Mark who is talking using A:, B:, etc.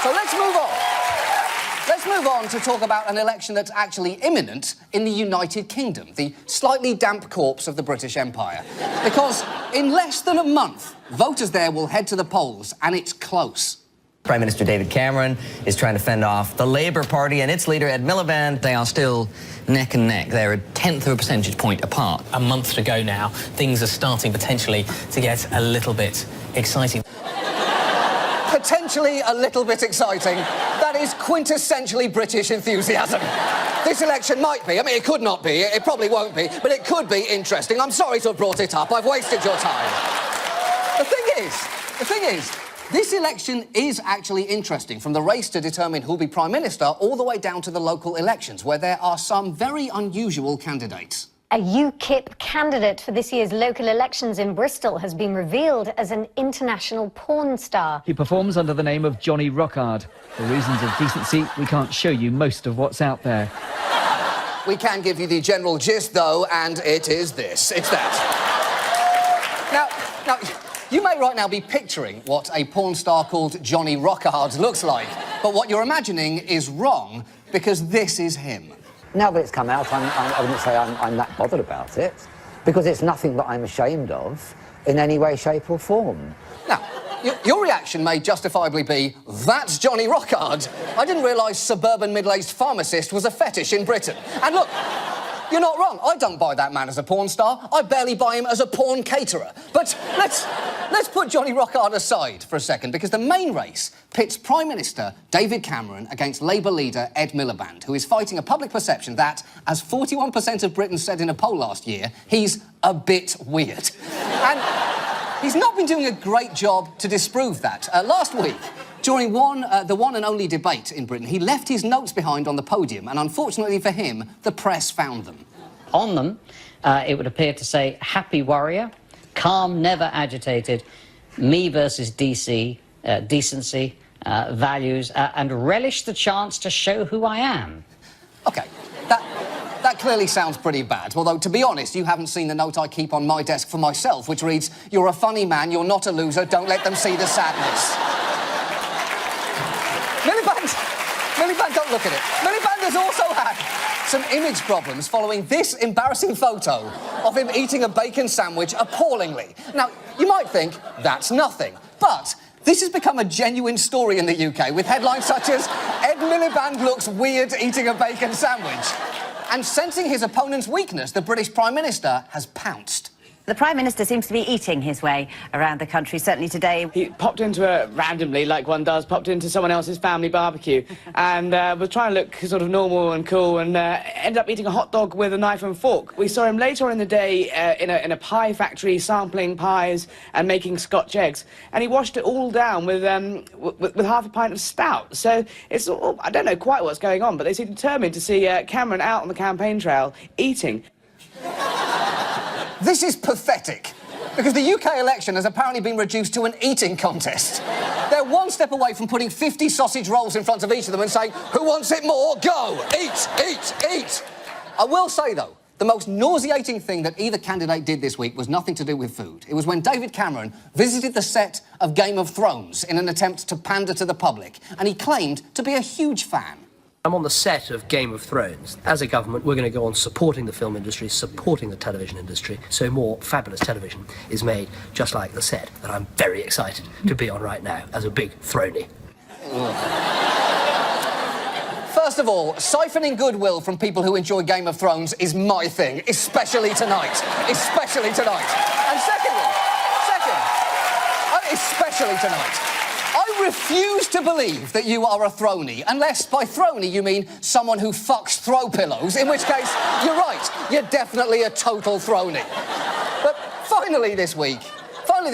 A: So let's move on. Let's move on to talk about an election that's actually imminent in the United Kingdom, the slightly damp corpse of the British Empire. Because in less than a month, voters there will head to the polls, and it's close.
B: Prime Minister David Cameron is trying to fend off the Labour Party and its leader, Ed Miliband.
C: They are still neck and neck. They're a tenth of a percentage point apart. A month to go now. Things are starting potentially to get a little bit exciting.
A: Potentially a little bit exciting. That is quintessentially British enthusiasm. This election might be, I mean, it could not be, it probably won't be, but it could be interesting. I'm sorry to have brought it up. I've wasted your time. The thing is, this election is actually interesting, from the race to determine who'll be Prime Minister all the way down to the local elections, where there are some very unusual candidates.
D: A UKIP candidate for this year's local elections in Bristol has been revealed as an international porn star.
E: He performs under the name of Johnny Rockard. For reasons of decency, we can't show you most of what's out there.
A: We can give you the general gist, though, and it is this. It's that. Now, you may right now be picturing what a porn star called Johnny Rockard looks like, but what you're imagining is wrong, because this is him.
F: Now that it's come out, I wouldn't say I'm that bothered about it, because it's nothing that I'm ashamed of in any way, shape or form.
A: Now, your reaction may justifiably be, that's Johnny Rockard. I didn't realise suburban middle-aged pharmacist was a fetish in Britain. And look, you're not wrong. I don't buy that man as a porn star. I barely buy him as a porn caterer. But let's put Johnny Rockard aside for a second, because the main race pits Prime Minister David Cameron against Labour leader Ed Miliband, who is fighting a public perception that, as 41% of Britons said in a poll last year, he's a bit weird. And he's not been doing a great job to disprove that. Last week, during the one and only debate in Britain, he left his notes behind on the podium, and unfortunately for him, the press found them.
G: On them, it would appear to say, happy warrior, calm, never agitated, me versus DC, decency, values, and relish the chance to show who I am.
A: OK, that clearly sounds pretty bad, although, to be honest, you haven't seen the note I keep on my desk for myself, which reads, you're a funny man, you're not a loser, don't let them see the sadness. Miliband, don't look at it. Miliband has also had some image problems following this embarrassing photo of him eating a bacon sandwich appallingly. Now, you might think that's nothing, but this has become a genuine story in the UK, with headlines such as, Ed Miliband looks weird eating a bacon sandwich. And sensing his opponent's weakness, the British Prime Minister has pounced.
H: The Prime Minister seems to be eating his way around the country, certainly today.
I: He popped into randomly, like one does, popped into someone else's family barbecue and was trying to look sort of normal and cool and ended up eating a hot dog with a knife and fork. We saw him later on in the day in a pie factory sampling pies and making Scotch eggs, and he washed it all down with half a pint of stout. So it's all, I don't know quite what's going on, but they seem determined to see Cameron out on the campaign trail eating.
A: This is pathetic, because the UK election has apparently been reduced to an eating contest. They're one step away from putting 50 sausage rolls in front of each of them and saying, who wants it more? Go! Eat! Eat! Eat! I will say, though, the most nauseating thing that either candidate did this week was nothing to do with food. It was when David Cameron visited the set of Game of Thrones in an attempt to pander to the public, and he claimed to be a huge fan.
J: I'm on the set of Game of Thrones. As a government, we're going to go on supporting the film industry, supporting the television industry, so more fabulous television is made just like the set that I'm very excited to be on right now as a big throny.
A: First of all, siphoning goodwill from people who enjoy Game of Thrones is my thing, especially tonight. Especially tonight. And especially tonight, I refuse to believe that you are a throny, unless by throny you mean someone who fucks throw pillows, in which case, you're right, you're definitely a total throny. But finally this week,